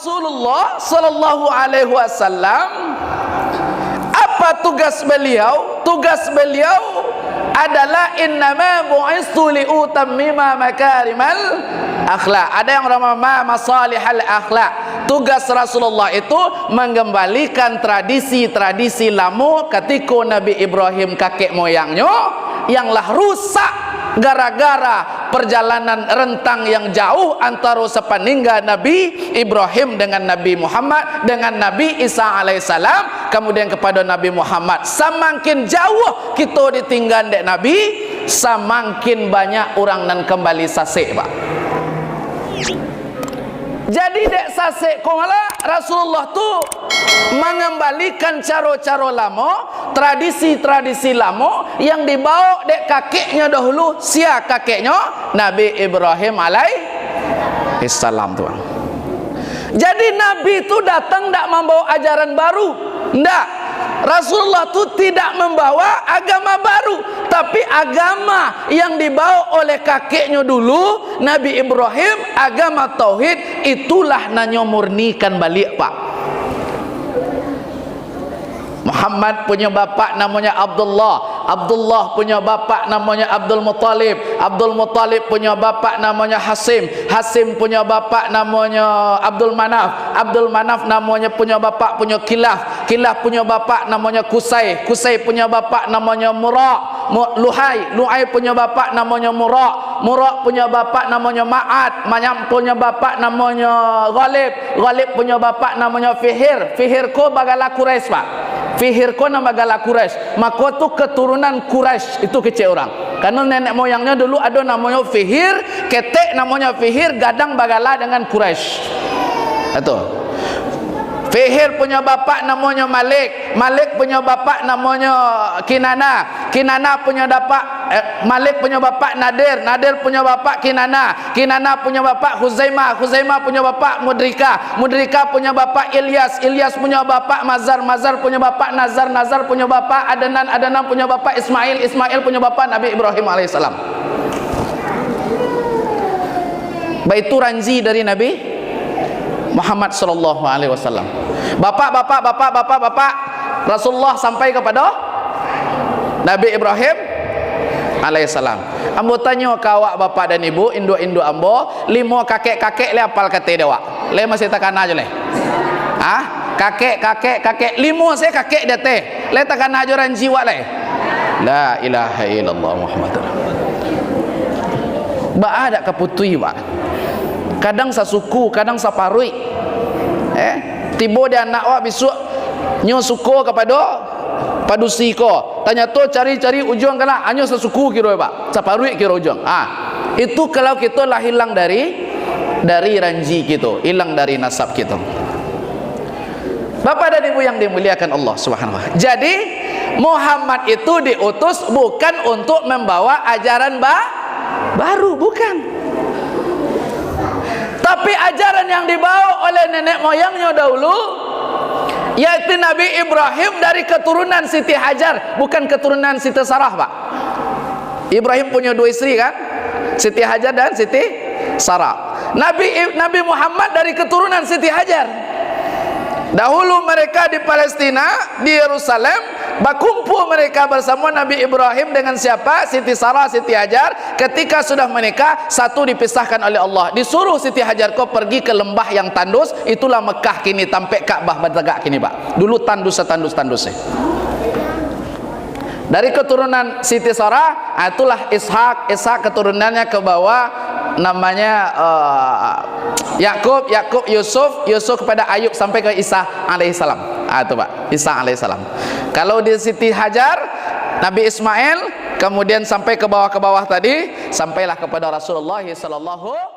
Rasulullah sallallahu alaihi wasallam, apa tugas beliau? Tugas beliau adalah innama bu'istu liutammima makarimal akhlak. Ada yang nama masalihal akhlak. Tugas Rasulullah itu mengembalikan tradisi-tradisi lama ketika Nabi Ibrahim kakek moyangnya yanglah rusak gara-gara perjalanan rentang yang jauh antara sepeninggal Nabi Ibrahim dengan Nabi Muhammad dengan Nabi Isa alaihissalam, kemudian kepada Nabi Muhammad. Semakin jauh kita ditinggal dek Nabi, semakin banyak orang nan kembali sasik, Pak. Jadi dek sasik komalah Rasulullah tu mengembalikan cara-cara lama, tradisi-tradisi lama yang dibawa dek kakeknya dahulu. Siapa kakeknya? Nabi Ibrahim alaihissalam tu. Jadi Nabi tu datang tak membawa ajaran baru, ndak. Rasulullah tu tidak membawa agama baru, tapi agama yang dibawa oleh kakeknya dulu Nabi Ibrahim, agama tauhid, itulah nanya murnikan balik, Pak. Muhammad punya bapak namanya Abdullah, Abdullah punya bapak namanya Abdul Muttalib, Abdul Muttalib punya bapak namanya Hasim, Hasim punya bapak namanya Abdul Manaf, Abdul Manaf namanya punya bapak punya Kilaf, Kilaf punya bapak namanya Kusai, Kusai punya bapak namanya Murra, Luhai, Luhai punya bapak namanya Murra, Murra punya bapak namanya Ma'ad, Ma'ad punya bapak namanya Ghalib, Ghalib punya bapak namanya Fihir, Fihir ko bagala Quraisy, Pak. Fihir ko nama gala Quraisy, maka tu keturunan Quraisy itu kecil orang. Karena nenek moyangnya dulu ada namanya Fihir, ketek namanya Fihir, gadang bagala dengan Quraisy. Itu. Fihir punya bapak namanya Malik, Malik punya bapak namanya Kinana, Kinana punya bapak Malik punya bapak Nadir, Nadir punya bapak Kinana, Kinana punya bapak Huzaimah, Huzaimah punya bapak Mudrika, Mudrika punya bapak Ilyas, Ilyas punya bapak Mazar, Mazar punya bapak Nazar, Nazar punya bapak Adnan, Adnan punya bapak Ismail, Ismail punya bapak Nabi Ibrahim alaihissalam. Baik, itu ranji dari Nabi Muhammad sallallahu alaihi wasallam. Bapak Rasulullah sampai kepada Nabi Ibrahim alaihissalam. Ambo tanya ke awak bapak dan ibu, induk-induk ambo, 5 kakek-kakek le apal kata dia awak. Le masih takkan aja le. Ah, kakek 5 saya kakek dia teh. Le takkan aja ranji wak le. La ilaha illallah Muhammadur Rasulullah. Ba ada keputui wak. Kadang sasuku, kadang saparui. Tiba dia anak awak besok nyo suko kepada padusi ko. Tanya tu cari-cari ujung kala hanya sesuku kira, Pak. Saparui kira ujung. Itu kalau kita lah hilang dari ranji kita, hilang dari nasab kita. Bapak dan Ibu yang dimuliakan Allah Subhanahu wa taala. Jadi Muhammad itu diutus bukan untuk membawa ajaran baru, bukan. Tapi ajaran yang dibawa oleh nenek moyangnya dahulu, yaitu Nabi Ibrahim dari keturunan Siti Hajar, bukan keturunan Siti Sarah, Pak. Ibrahim punya 2 istri kan, Siti Hajar dan Siti Sarah. Nabi Muhammad dari keturunan Siti Hajar. Dahulu mereka di Palestina, di Yerusalem, berkumpul mereka bersama Nabi Ibrahim dengan siapa? Siti Sarah, Siti Hajar. Ketika sudah menikah, satu dipisahkan oleh Allah. Disuruh Siti Hajar kau pergi ke lembah yang tandus. Itulah Mekah kini, tampak Ka'bah bertegak kini, Pak. Dulu tandus setandus-tandusnya. Dari keturunan Siti Sarah, itulah Ishak. Ishak keturunannya ke bawah namanya Yakub, Yusuf kepada Ayub sampai ke Isa alaihissalam. Itu, Pak, Isa alaihissalam. Kalau di Siti Hajar, Nabi Ismail, kemudian sampai ke bawah tadi, sampailah kepada Rasulullah sallallahu